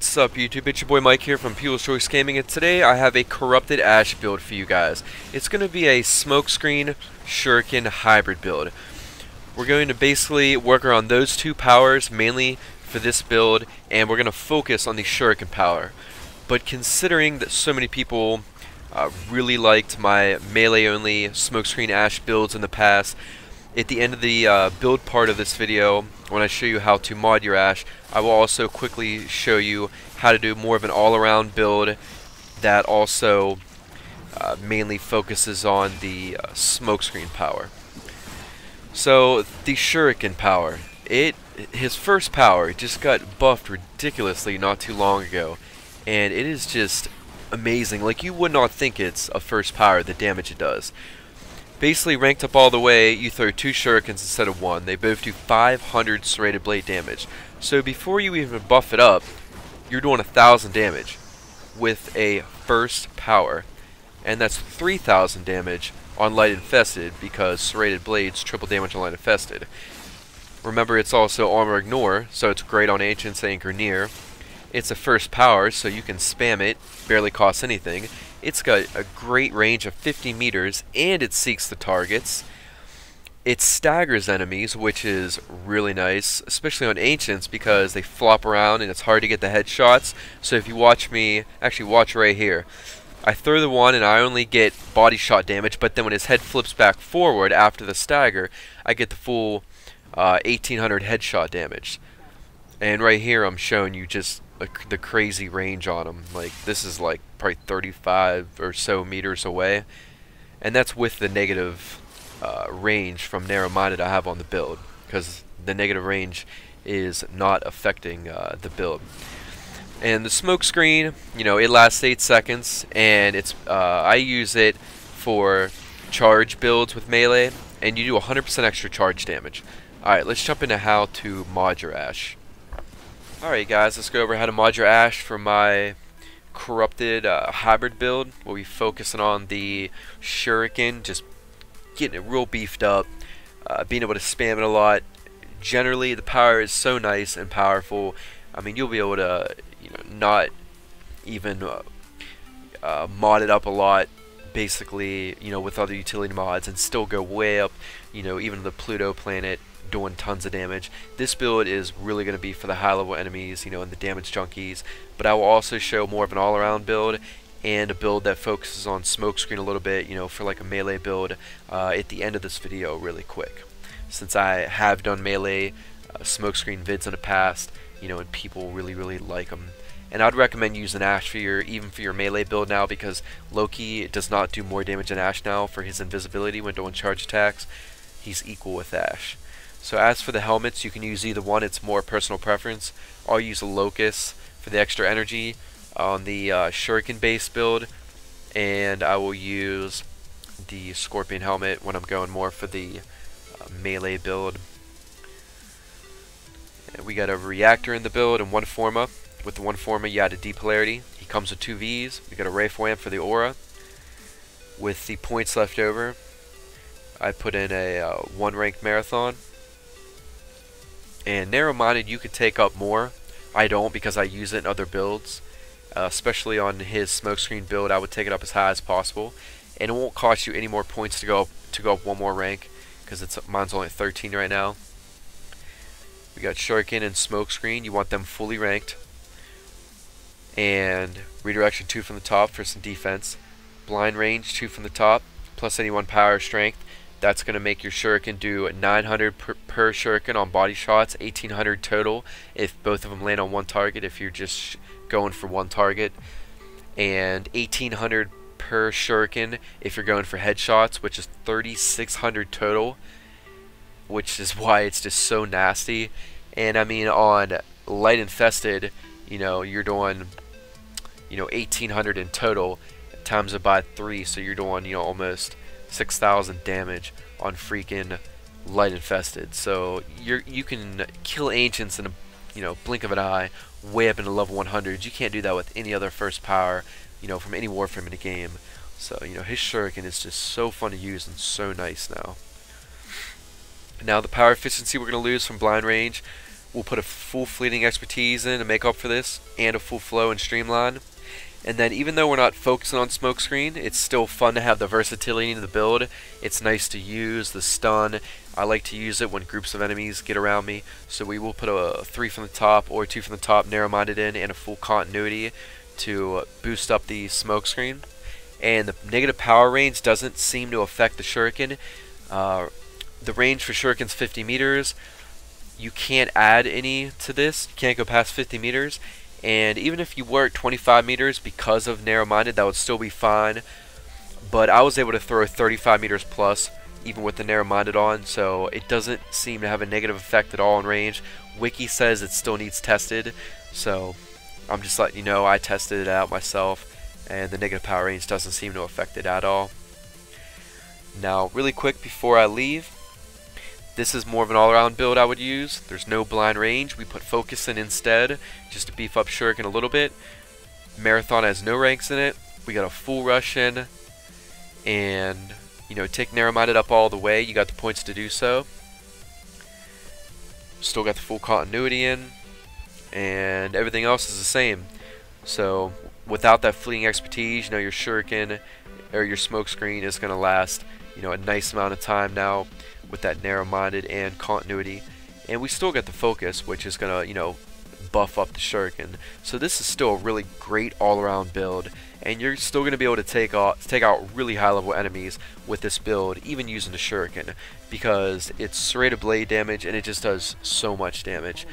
What's up YouTube, it's your boy Mike here from People's Choice Gaming, and today I have a Corrupted Ash build for you guys. It's going to be a Smokescreen Shuriken hybrid build. We're going to basically work around those two powers mainly for this build, and we're going to focus on the Shuriken power. But considering that so many people really liked my melee only Smokescreen Ash builds in the past, at the end of the build part of this video, when I show you how to mod your Ash, I will also quickly show you how to do more of an all-around build that also mainly focuses on the Smokescreen power. So, the Shuriken power. His first power just got buffed ridiculously not too long ago, and it is just amazing. Like, you would not think it's a first power, the damage it does. Basically, ranked up all the way, you throw 2 shurikens instead of 1. They both do 500 serrated blade damage. So before you even buff it up, you're doing 1,000 damage with a first power. And that's 3,000 damage on light infested, because serrated blades triple damage on light infested. Remember, it's also armor ignore, so it's great on ancients, anchor near. It's a first power, so you can spam it, barely costs anything. It's got a great range of 50 meters, and it seeks the targets. It staggers enemies, which is really nice, especially on ancients, because they flop around and it's hard to get the headshots. So if you watch me, actually watch right here. I throw the one and I only get body shot damage, but then when his head flips back forward after the stagger, I get the full 1800 headshot damage. And right here I'm showing you just the crazy range on him. Like, this is like probably 35 or so meters away, and that's with the negative range from narrow-minded I have on the build, because the negative range is not affecting the build. And the Smokescreen, you know, it lasts 8 seconds, and it's I use it for charge builds with melee, and you do 100% extra charge damage. Alright, let's jump into how to mod your Ash. Alright guys, let's go over how to mod your Ash for my Corrupted hybrid build. We'll be focusing on the Shuriken, just getting it real beefed up, being able to spam it a lot. Generally, the power is so nice and powerful. I mean, you'll be able to, you know, not even mod it up a lot, basically, you know, with other utility mods, and still go way up, you know, even the Pluto planet, doing tons of damage. This build is really going to be for the high level enemies, you know, and the damage junkies, but I will also show more of an all-around build and a build that focuses on Smokescreen a little bit, you know, for like a melee build at the end of this video really quick, since I have done melee Smokescreen vids in the past, you know, and people really like them. And I'd recommend using Ash for even for your melee build now, because Loki does not do more damage than Ash now for his invisibility when doing charge attacks. He's equal with Ash. So as for the helmets, you can use either one. It's more personal preference. I'll use a Locust for the extra energy on the Shuriken base build, and I will use the Scorpion helmet when I'm going more for the melee build. And we got a reactor in the build and 1 Forma. With the 1 Forma, you add a D polarity. He comes with 2 Vs. We got a Rifle Amp for the aura. With the points left over, I put in a 1 ranked marathon. And narrow-minded, you could take up more. I don't, because I use it in other builds. Especially on his Smokescreen build, I would take it up as high as possible. And it won't cost you any more points to go up 1 more rank, because mine's only at 13 right now. We got Shuriken and Smokescreen. You want them fully ranked. And redirection 2 from the top for some defense. Blind range 2 from the top, plus any 1 power strength. That's going to make your Shuriken do 900 per Shuriken on body shots, 1800 total if both of them land on 1 target, if you're just going for 1 target, and 1800 per Shuriken if you're going for headshots, which is 3600 total, which is why it's just so nasty. And I mean, on light infested, you know, you're doing, you know, 1800 in total, times it by 3, so you're doing, you know, almost 6,000 damage on freaking light infested. So you can kill ancients in a, you know, blink of an eye, way up into level 100. You can't do that with any other first power, you know, from any Warframe in the game. So, you know, his Shuriken is just so fun to use and so nice now. Now the power efficiency we're going to lose from blind range. we'll put a full fleeting expertise in to make up for this, and a full flow and streamline. And then even though we're not focusing on Smokescreen, it's still fun to have the versatility in the build. It's nice to use the stun. I like to use it when groups of enemies get around me. So we will put a 3 from the top or 2 from the top narrow-minded in, and a full continuity to boost up the Smokescreen. And the negative power range doesn't seem to affect the Shuriken. The range for Shuriken's 50 meters. You can't add any to this. You can't go past 50 meters. And even if you were at 25 meters because of narrow-minded, that would still be fine. But I was able to throw 35 meters plus, even with the narrow-minded on, so it doesn't seem to have a negative effect at all in range. Wiki says it still needs tested, so I'm just letting you know I tested it out myself, and the negative power range doesn't seem to affect it at all. Now, really quick before I leave, this is more of an all-around build I would use. There's no blind range. We put focus in instead, just to beef up Shuriken a little bit. Marathon has no ranks in it. We got a full rush in, and take narrow-minded up all the way. You got the points to do so. Still got the full continuity in, and everything else is the same. So without that fleeting expertise, your Shuriken or your Smokescreen is going to last a nice amount of time now, with that narrow-minded and continuity. And we still get the focus, which is gonna buff up the Shuriken. So this is still a really great all-around build, and you're still gonna be able to take out really high-level enemies with this build, even using the Shuriken, because it's serrated blade damage and it just does so much damage.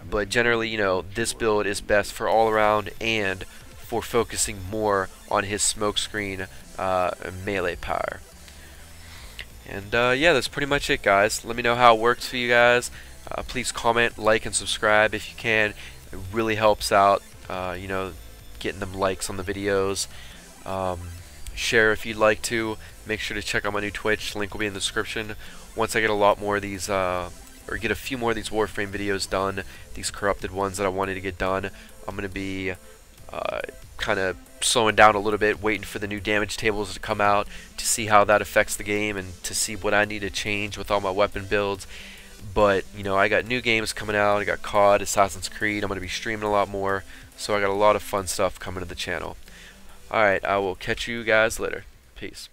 But generally, this build is best for all-around and for focusing more on his Smokescreen melee power. And yeah, that's pretty much it, guys. Let me know how it works for you guys. Please comment, like, and subscribe if you can. It really helps out, getting them likes on the videos. Share if you'd like to. Make sure to check out my new Twitch. Link will be in the description. Once I get a lot more of these, or get a few more of these Warframe videos done, these corrupted ones that I wanted to get done, I'm going to be kind of slowing down a little bit, waiting for the new damage tables to come out to see how that affects the game and to see what I need to change with all my weapon builds. But I got new games coming out. I got COD, Assassin's Creed. I'm going to be streaming a lot more, so I got a lot of fun stuff coming to the channel. Alright, I will catch you guys later. Peace.